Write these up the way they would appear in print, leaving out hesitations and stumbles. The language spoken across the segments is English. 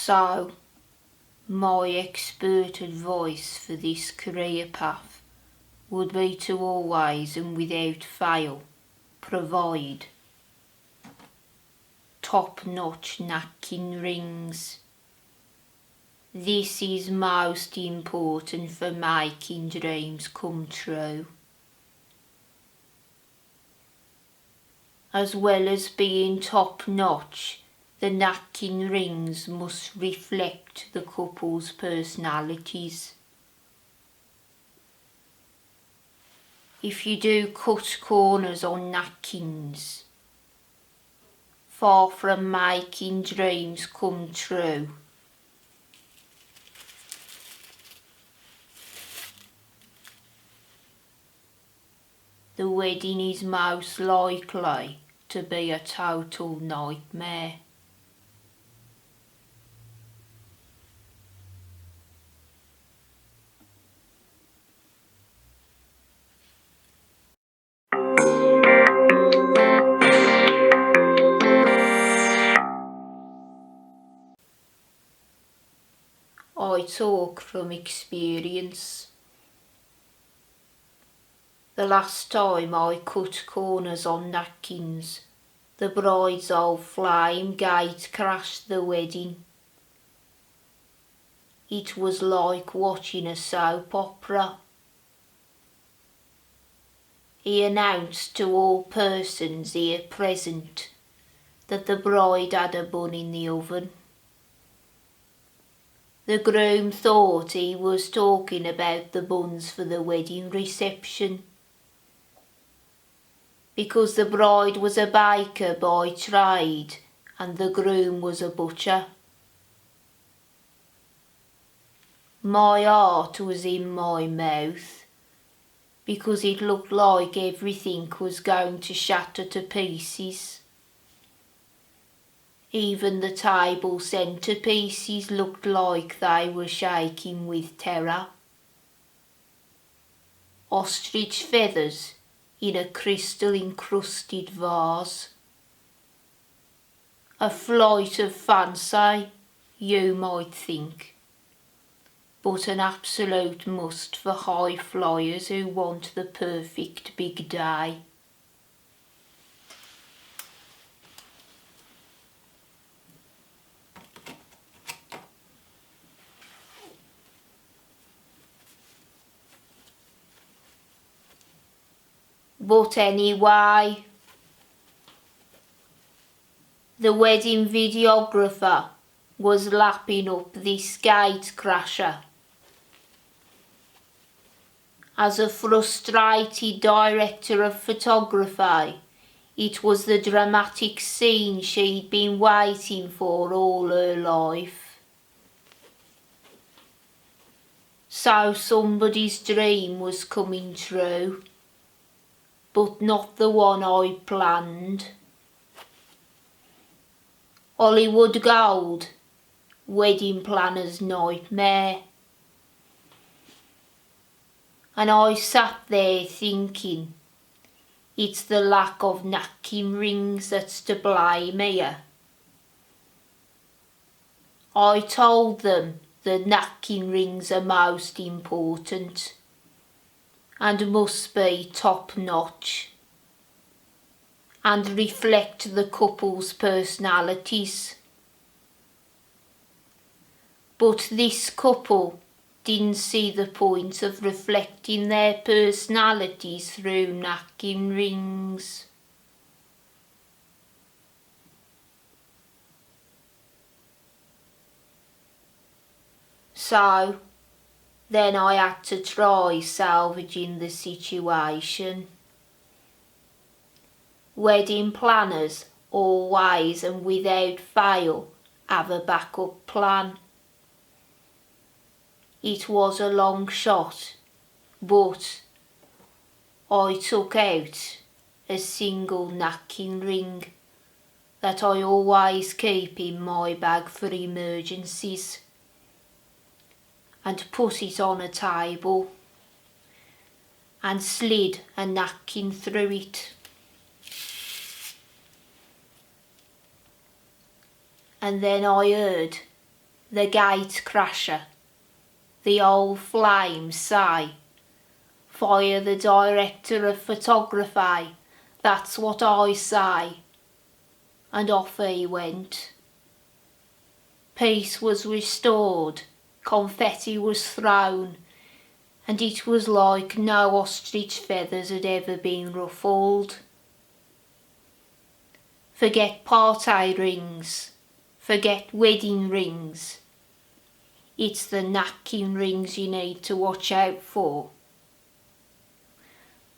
So, my expert advice for this career path would be to always and without fail provide top-notch napkin rings. This is most important for making dreams come true. As well as being top-notch, the napkin rings must reflect the couple's personalities. If you do cut corners on napkins, far from making dreams come true. The wedding is most likely to be a total nightmare. I talk from experience. The last time I cut corners on napkins, the bride's old flame gate crashed the wedding. It was like watching a soap opera. He announced to all persons here present that the bride had a bun in the oven. The groom thought he was talking about the buns for the wedding reception, because the bride was a baker by trade and the groom was a butcher. My heart was in my mouth, because it looked like everything was going to shatter to pieces. Even the table centerpieces looked like they were shaking with terror. Ostrich feathers in a crystal-encrusted vase. A flight of fancy, you might think, but an absolute must for high flyers who want the perfect big day. But anyway, the wedding videographer was lapping up this gate crasher. As a frustrated director of photography, it was the dramatic scene she'd been waiting for all her life. So somebody's dream was coming true, but not the one I planned. Hollywood gold, wedding planner's nightmare. And I sat there thinking, it's the lack of napkin rings that's to blame here. I told them the napkin rings are most important and must be top-notch and reflect the couple's personalities. But this couple didn't see the point of reflecting their personalities through napkin rings. So, then I had to try salvaging the situation. Wedding planners always and without fail have a backup plan. It was a long shot, but I took out a single napkin ring that I always keep in my bag for emergencies and put it on a table and slid a napkin through it. And then I heard the gate crasher, the old flames say, fire the director of photography, that's what I say. And off he went. Peace was restored, confetti was thrown, and it was like no ostrich feathers had ever been ruffled. Forget party rings, forget wedding rings. It's the napkin rings you need to watch out for.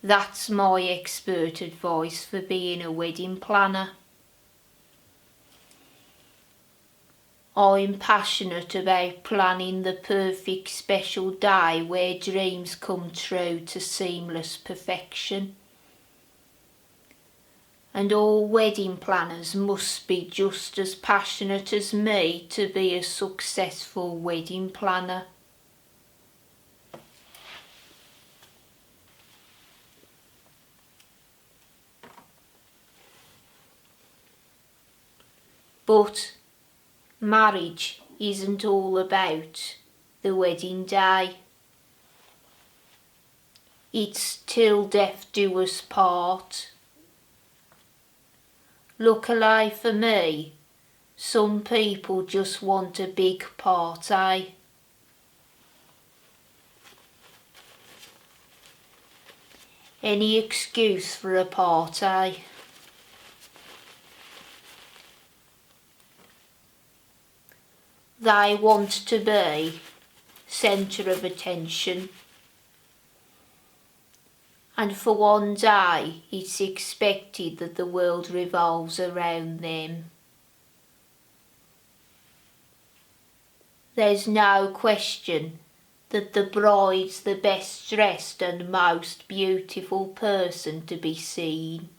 That's my expert advice for being a wedding planner. I'm passionate about planning the perfect special day where dreams come true to seamless perfection. And all wedding planners must be just as passionate as me to be a successful wedding planner. But marriage isn't all about the wedding day. It's till death do us part. Luckily for me, some people just want a big party. Any excuse for a party. They want to be centre of attention. And for one day, it's expected that the world revolves around them. There's no question that the bride's the best dressed and most beautiful person to be seen.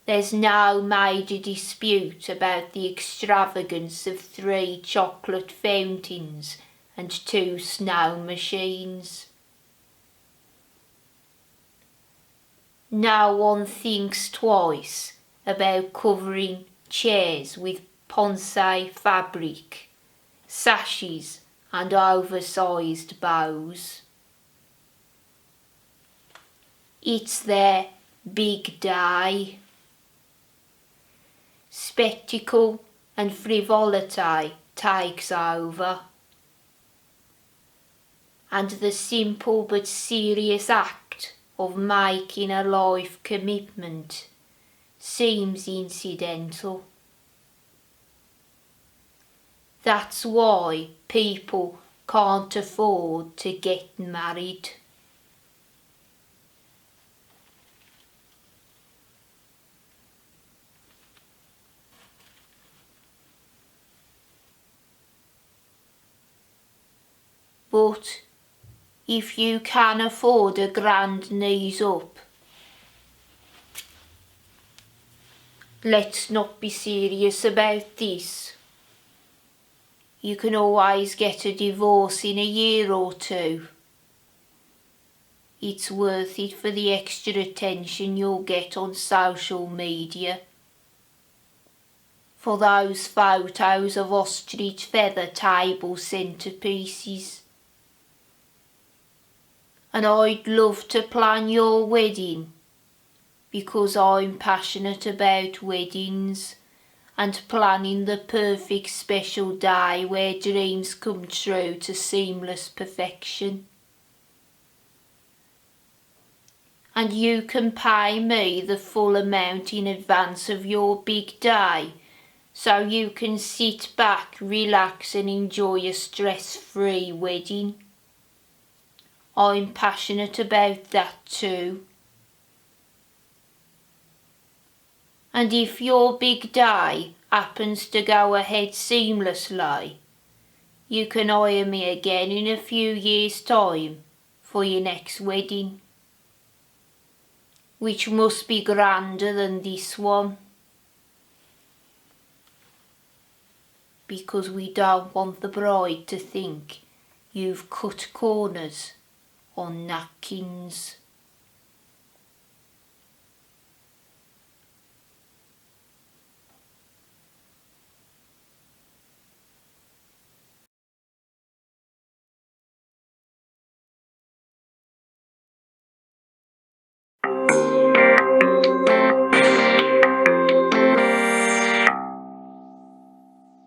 There's no major dispute about the extravagance of 3 chocolate fountains and 2 snow machines. No one thinks twice about covering chairs with ponce fabric, sashes and oversized bows. It's their big day. Spectacle and frivolity takes over, and the simple but serious act of making a life commitment seems incidental. That's why people can't afford to get married. But if you can afford a grand knees up, let's not be serious about this. You can always get a divorce in a year or 2. It's worth it for the extra attention you'll get on social media. For those photos of ostrich feather table centerpieces. And I'd love to plan your wedding because I'm passionate about weddings and planning the perfect special day where dreams come true to seamless perfection. And you can pay me the full amount in advance of your big day so you can sit back, relax and enjoy a stress-free wedding. I'm passionate about that too. And if your big day happens to go ahead seamlessly, you can hire me again in a few years' time for your next wedding, which must be grander than this one, because we don't want the bride to think you've cut corners on napkins.